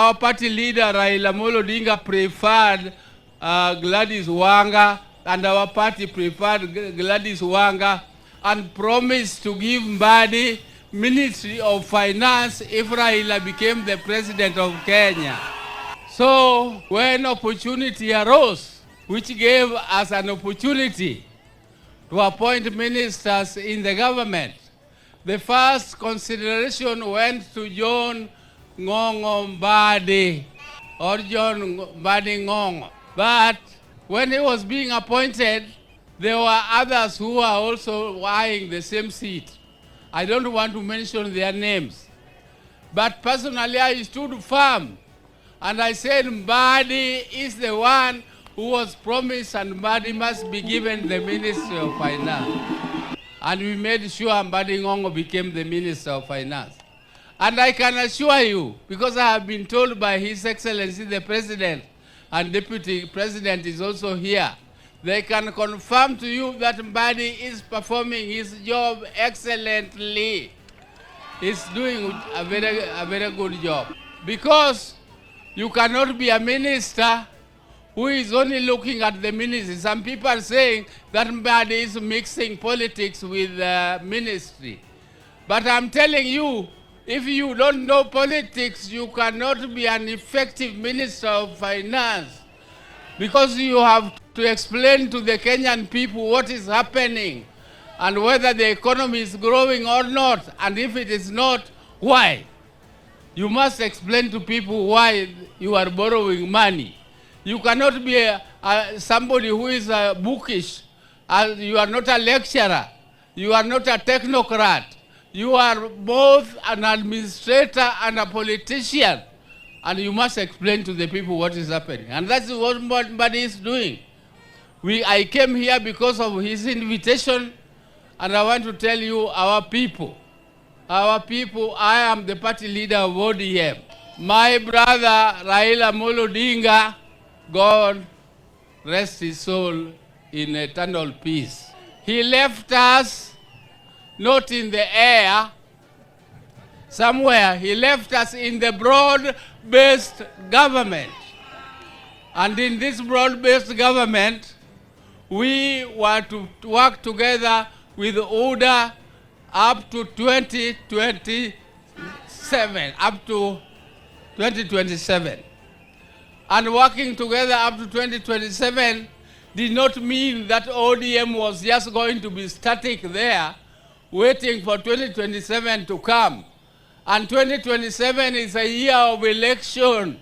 our party leader Raila Amolo Odinga preferred Gladys Wanga, and our party preferred Gladys Wanga, and promised to give Mbadi Ministry of Finance if Raila became the president of Kenya. So when opportunity arose, which gave us an opportunity to appoint ministers in the government, the first consideration went to John Ngongo Mbadi, or John Mbadi Ngongo. But when he was being appointed, there were others who were also eyeing the same seat. I don't want to mention their names. But personally, I stood firm, and I said Mbadi is the one who was promised, and Mbadi must be given the Ministry of Finance. And we made sure Mbadi Ngongo became the Minister of Finance. And I can assure you, because I have been told by His Excellency the President, and Deputy President is also here, they can confirm to you that Mbadi is performing his job excellently. He's doing a very good job. Because you cannot be a minister who is only looking at the ministry. Some people are saying that Mbadi is mixing politics with ministry. But I'm telling you, if you don't know politics, you cannot be an effective Minister of Finance, because you have to explain to the Kenyan people what is happening and whether the economy is growing or not, and if it is not, why. You must explain to people why you are borrowing money. You cannot be somebody who is bookish. You are not a lecturer. You are not a technocrat. You are both an administrator and a politician. And you must explain to the people what is happening. And that's what Mbadi is doing. I came here because of his invitation, and I want to tell you, our people, I am the party leader of ODM. My brother Raila Amolo Odinga, God rest his soul in eternal peace. He left us not in the air somewhere. He left us in the broad-based government. And in this broad-based government, we were to work together with order up to 2027. And working together up to 2027 did not mean that ODM was just going to be static there, waiting for 2027 to come. And 2027 is a year of election.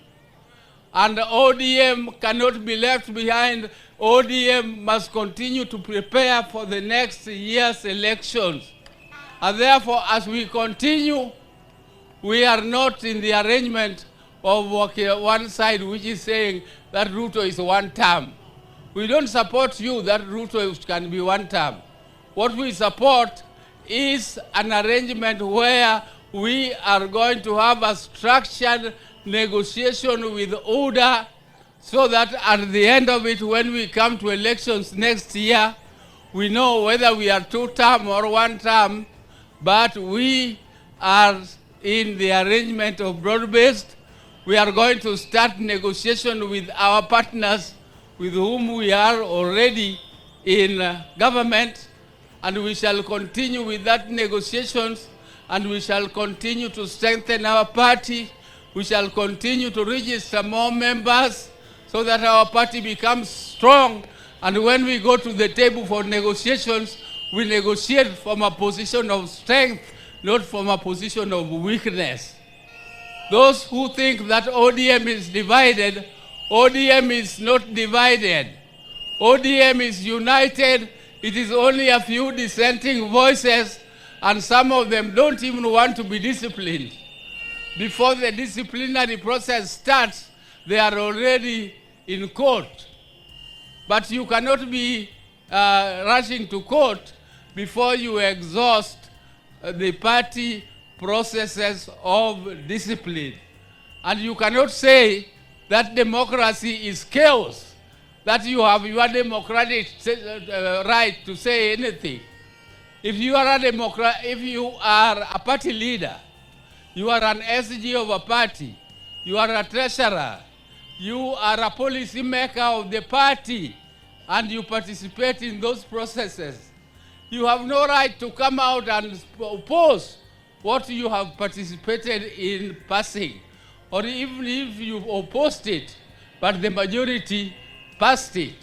And ODM cannot be left behind. ODM must continue to prepare for the next year's elections. And therefore, as we continue, we are not in the arrangement of one side which is saying that Ruto is one term. We don't support you that Ruto can be one term. What we support is an arrangement where we are going to have a structured negotiation with order, so that at the end of it, when we come to elections next year, we know whether we are two-term or one-term, but we are in the arrangement of broad-based. We are going to start negotiation with our partners with whom we are already in government, and we shall continue with that negotiations, and we shall continue to strengthen our party. We shall continue to register more members so that our party becomes strong. And when we go to the table for negotiations, we negotiate from a position of strength, not from a position of weakness. Those who think that ODM is divided, ODM is not divided. ODM is united. It is only a few dissenting voices, and some of them don't even want to be disciplined. Before the disciplinary process starts, they are already in court. But you cannot be rushing to court before you exhaust the party processes of discipline. And you cannot say that democracy is chaos, that you have your democratic right to say anything. If you are a party leader, you are an SG of a party, You are a treasurer. You are a policy maker of the party, and you participate in those processes. You have no right to come out and oppose what you have participated in passing, or even if you opposed it, but the majority passed it.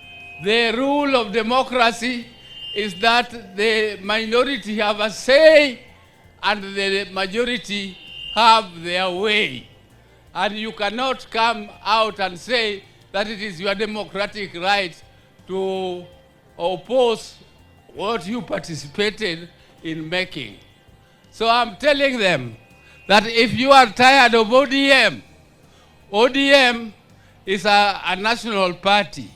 The rule of democracy is that the minority have a say and the majority have their way. And you cannot come out and say that it is your democratic right to oppose what you participated in making. So I'm telling them that if you are tired of ODM, ODM is a national party.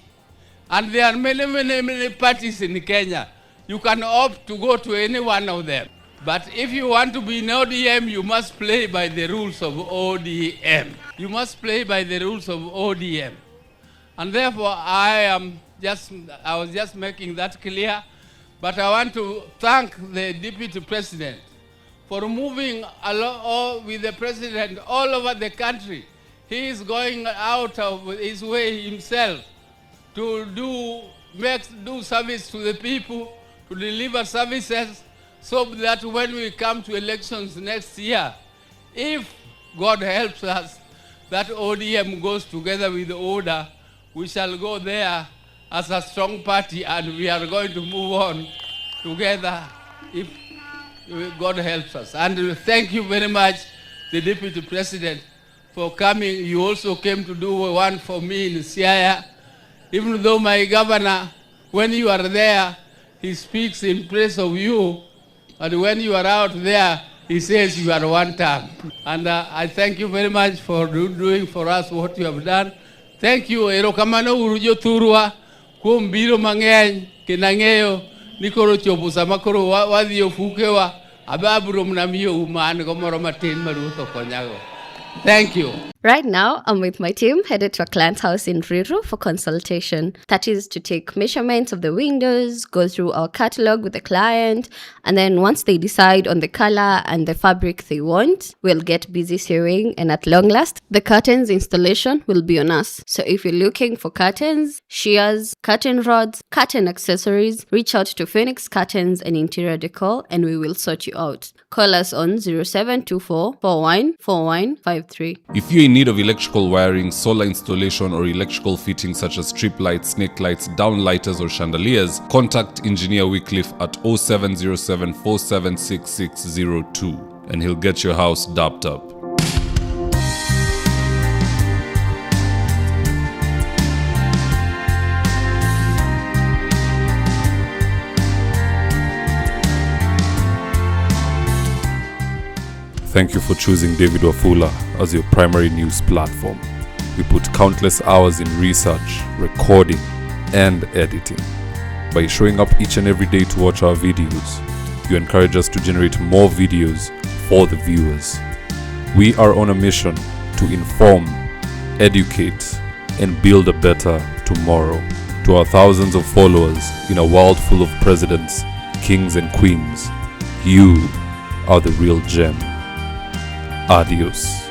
And there are many parties in Kenya. You can opt to go to any one of them. But if you want to be in ODM, you must play by the rules of ODM. You must play by the rules of ODM. And therefore, I was just making that clear. But I want to thank the Deputy President for moving along with the President all over the country. He is going out of his way himself to do service to the people, to deliver services, so that when we come to elections next year, if God helps us, that ODM goes together with the order, we shall go there as a strong party, and we are going to move on together if God helps us. And thank you very much, the Deputy President, for coming. You also came to do one for me in Siaya. Even though my governor, when you are there, he speaks in praise of you, and when you are out there, he says you are one term. And I thank you very much for doing for us what you have done. Thank you. Erokamano urujo turwa kumbiro mangeny kinang'eyo nikoro chopo sama koro wadhi ofukewa ababuro mnamiyo uman gomoro matin maruto konyago. Thank you. Right now, I'm with my team headed to a client's house in Riru for consultation. That is to take measurements of the windows, go through our catalog with the client, and then once they decide on the color and the fabric they want, we'll get busy sewing, and at long last, the curtains installation will be on us. So if you're looking for curtains, shears, curtain rods, curtain accessories, reach out to Phoenix Curtains and Interior Decor, and we will sort you out. Call us on 0724 414153. If you're in need of electrical wiring, solar installation, or electrical fittings such as strip lights, snake lights, downlighters, or chandeliers, contact Engineer Wycliffe at 0707 476602 and he'll get your house dapped up. Thank you for choosing David Wafula as your primary news platform. We put countless hours in research, recording, and editing. By showing up each and every day to watch our videos, you encourage us to generate more videos for the viewers. We are on a mission to inform, educate, and build a better tomorrow. To our thousands of followers in a world full of presidents, kings, and queens, you are the real gem. Adios.